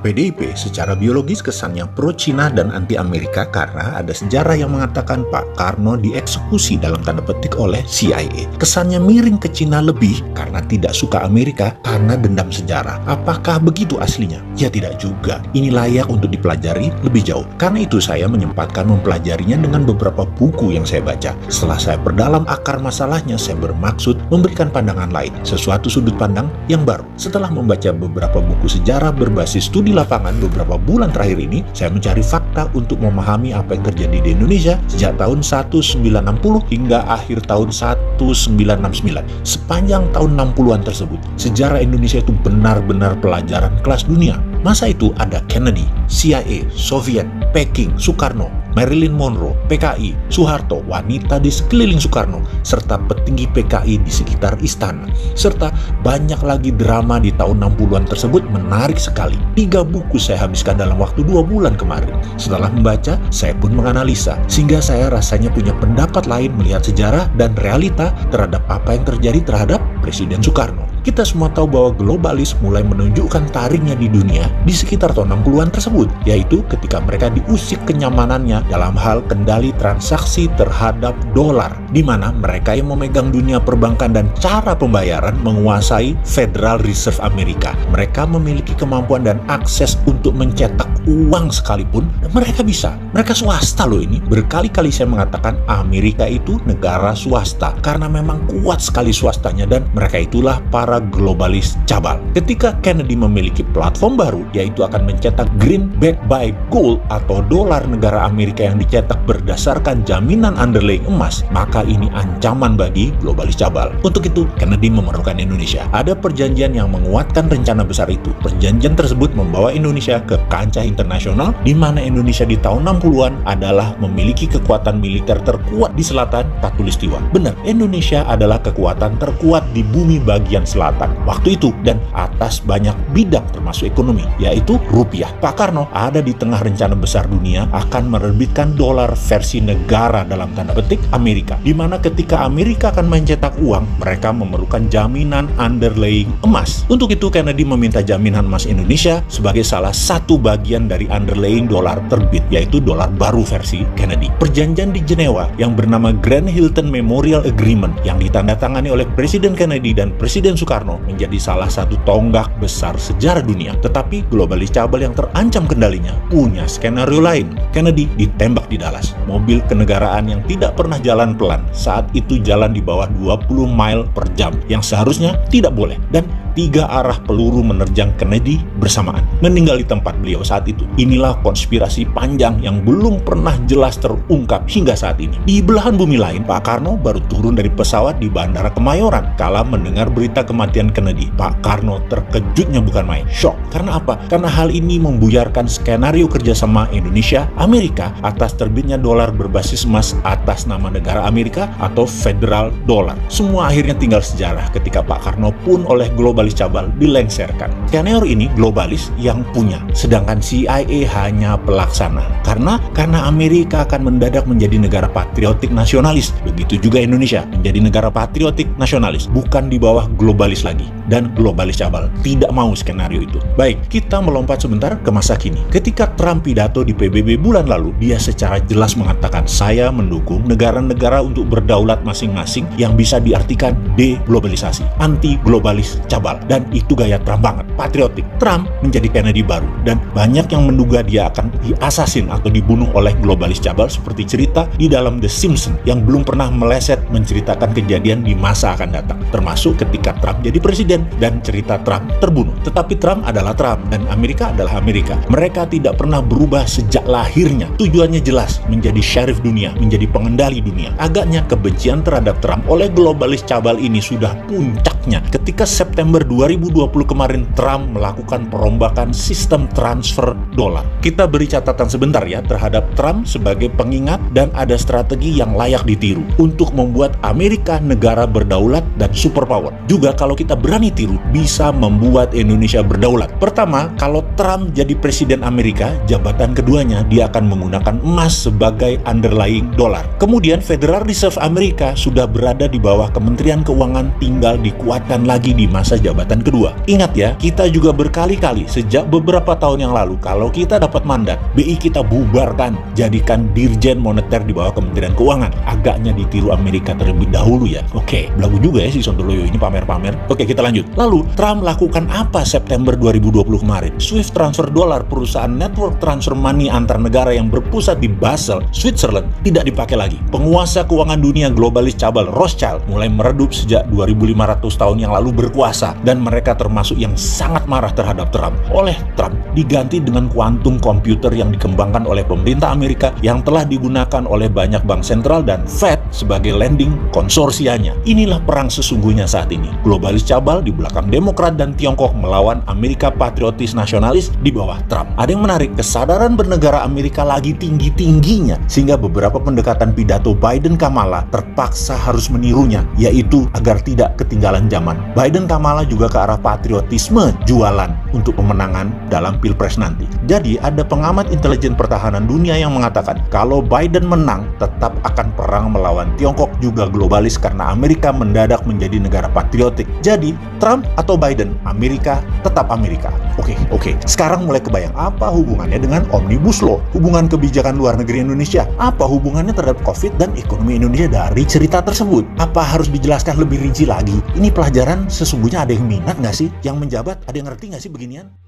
PDIP secara biologis kesannya pro-Cina dan anti-Amerika karena ada sejarah yang mengatakan Pak Karno dieksekusi dalam tanda petik oleh CIA. Kesannya miring ke Cina lebih karena tidak suka Amerika karena dendam sejarah. Apakah begitu aslinya? Ya tidak juga. Ini layak untuk dipelajari lebih jauh. Karena itu saya menyempatkan mempelajarinya dengan beberapa buku yang saya baca. Setelah saya perdalam akar masalahnya, saya bermaksud memberikan pandangan lain, sesuatu sudut pandang yang baru. Setelah membaca beberapa buku sejarah berbasis studi lapangan beberapa bulan terakhir ini, saya mencari fakta untuk memahami apa yang terjadi di Indonesia sejak tahun 1960 hingga akhir tahun 1969. Sepanjang tahun 60-an tersebut, sejarah Indonesia itu benar-benar pelajaran kelas dunia. Masa itu ada Kennedy, CIA, Soviet, Peking, Soekarno, Marilyn Monroe, PKI, Soeharto, wanita di sekeliling Soekarno, serta petinggi PKI di sekitar istana. Serta banyak lagi drama di tahun 60-an tersebut menarik sekali. 3 buku saya habiskan dalam waktu 2 bulan kemarin. Setelah membaca, saya pun menganalisa, sehingga saya rasanya punya pendapat lain melihat sejarah dan realita terhadap apa yang terjadi terhadap Presiden Soekarno. Kita semua tahu bahwa globalis mulai menunjukkan taringnya di dunia di sekitar tahun 60-an tersebut, yaitu ketika mereka diusik kenyamanannya dalam hal kendali transaksi terhadap dolar, di mana mereka yang memegang dunia perbankan dan cara pembayaran menguasai Federal Reserve Amerika. Mereka memiliki kemampuan dan akses untuk mencetak uang sekalipun, dan mereka bisa. Mereka swasta loh ini. Berkali-kali saya mengatakan Amerika itu negara swasta, karena memang kuat sekali swastanya, dan mereka itulah para globalis cabal. Ketika Kennedy memiliki platform baru, yaitu akan mencetak greenback by gold atau dolar negara Amerika yang dicetak berdasarkan jaminan underlying emas, maka ini ancaman bagi globalis cabal. Untuk itu, Kennedy memerlukan Indonesia. Ada perjanjian yang menguatkan rencana besar itu. Perjanjian tersebut membawa Indonesia ke kancah internasional, di mana Indonesia di tahun 60-an adalah memiliki kekuatan militer terkuat di selatan Katulistiwa. Benar, Indonesia adalah kekuatan terkuat di bumi bagian selatan waktu itu, dan atas banyak bidang termasuk ekonomi, yaitu rupiah. Pak Karno ada di tengah rencana besar dunia akan menerbitkan dolar versi negara dalam tanda petik Amerika, di mana ketika Amerika akan mencetak uang, mereka memerlukan jaminan underlying emas. Untuk itu Kennedy meminta jaminan emas Indonesia sebagai salah satu bagian dari underlying dolar terbit, yaitu dolar baru versi Kennedy. Perjanjian di Jenewa yang bernama Grand Hilton Memorial Agreement yang ditandatangani oleh Presiden Kennedy dan Presiden Soekarno menjadi salah satu tonggak besar sejarah dunia. Tetapi globalis cabal yang terancam kendalinya punya skenario lain. Kennedy ditembak di Dallas. Mobil kenegaraan yang tidak pernah jalan pelan saat itu jalan di bawah 20 mile per jam, yang seharusnya tidak boleh, dan 3 arah peluru menerjang Kennedy bersamaan, meninggal di tempat beliau saat itu. Inilah konspirasi panjang yang belum pernah jelas terungkap hingga saat ini. Di belahan bumi lain, Pak Karno baru turun dari pesawat di Bandara Kemayoran kala mendengar berita kematian Kennedy. Pak Karno terkejutnya bukan main, shock. Karena apa? Karena hal ini membuyarkan skenario kerjasama Indonesia-Amerika atas terbitnya dolar berbasis emas atas nama negara Amerika atau Federal Dollar. Semua akhirnya tinggal sejarah ketika Pak Karno pun oleh globalis cabal dilengsarkan. Skenario ini globalis yang punya, sedangkan CIA hanya pelaksana. Karena Amerika akan mendadak menjadi negara patriotik nasionalis. Begitu juga Indonesia menjadi negara patriotik nasionalis, bukan di bawah globalis lagi. Dan globalis cabal tidak mau skenario itu. Baik, kita melompat sebentar ke masa kini. Ketika Trump pidato di PBB bulan lalu, dia secara jelas mengatakan, saya mendukung negara-negara untuk berdaulat masing-masing yang bisa diartikan deglobalisasi, anti-globalis cabal. Dan itu gaya Trump banget, patriotik. Trump menjadi Kennedy baru, dan banyak yang menduga dia akan diasasin atau dibunuh oleh globalis cabal seperti cerita di dalam The Simpsons yang belum pernah meleset menceritakan kejadian di masa akan datang, termasuk ketika Trump jadi presiden dan cerita Trump terbunuh. Tetapi Trump adalah Trump dan Amerika adalah Amerika. Mereka tidak pernah berubah sejak lahirnya. Tujuannya jelas, menjadi syarif dunia, menjadi pengendali dunia. Agaknya kebencian terhadap Trump oleh globalis cabal ini sudah puncaknya ketika September 2020 kemarin Trump melakukan perombakan sistem transfer dolar. Kita beri catatan sebentar ya terhadap Trump sebagai pengingat, dan ada strategi yang layak ditiru untuk membuat Amerika negara berdaulat dan superpower. Juga kalau kita berani tiru, bisa membuat Indonesia berdaulat. Pertama, kalau Trump jadi presiden Amerika, jabatan keduanya dia akan menggunakan emas sebagai underlying dolar. Kemudian Federal Reserve Amerika sudah berada di bawah Kementerian Keuangan, tinggal dikuatkan lagi di masa jabatan jabatan kedua. Ingat ya, kita juga berkali-kali sejak beberapa tahun yang lalu, kalau kita dapat mandat, BI kita bubarkan, jadikan Dirjen Moneter di bawah Kementerian Keuangan. Agaknya ditiru Amerika terlebih dahulu ya. Oke, belagu juga ya si Sontoloyo ini pamer-pamer. Oke, kita lanjut. Lalu, Trump lakukan apa September 2020 kemarin? Swift transfer dolar, perusahaan network transfer money antar negara yang berpusat di Basel, Switzerland, tidak dipakai lagi. Penguasa keuangan dunia globalis cabal Rothschild mulai meredup sejak 2500 tahun yang lalu berkuasa, dan mereka termasuk yang sangat marah terhadap Trump. Oleh Trump, diganti dengan kuantum komputer yang dikembangkan oleh pemerintah Amerika yang telah digunakan oleh banyak bank sentral dan Fed sebagai lending konsorsianya. Inilah perang sesungguhnya saat ini. Globalis cabal di belakang Demokrat dan Tiongkok melawan Amerika patriotis nasionalis di bawah Trump. Ada yang menarik, kesadaran bernegara Amerika lagi tinggi-tingginya sehingga beberapa pendekatan pidato Biden-Kamala terpaksa harus menirunya, yaitu agar tidak ketinggalan zaman. Biden-Kamala juga ke arah patriotisme jualan untuk pemenangan dalam Pilpres nanti. Jadi ada pengamat intelijen pertahanan dunia yang mengatakan kalau Biden menang tetap akan perang melawan Tiongkok juga globalis karena Amerika mendadak menjadi negara patriotik. Jadi Trump atau Biden, Amerika tetap Amerika. Oke. Sekarang mulai kebayang apa hubungannya dengan Omnibus Law, hubungan kebijakan luar negeri Indonesia, apa hubungannya terhadap COVID dan ekonomi Indonesia dari cerita tersebut. Apa harus dijelaskan lebih rinci lagi? Ini pelajaran sesungguhnya ada yang minat nggak sih? Yang menjabat ada yang ngerti nggak sih beginian?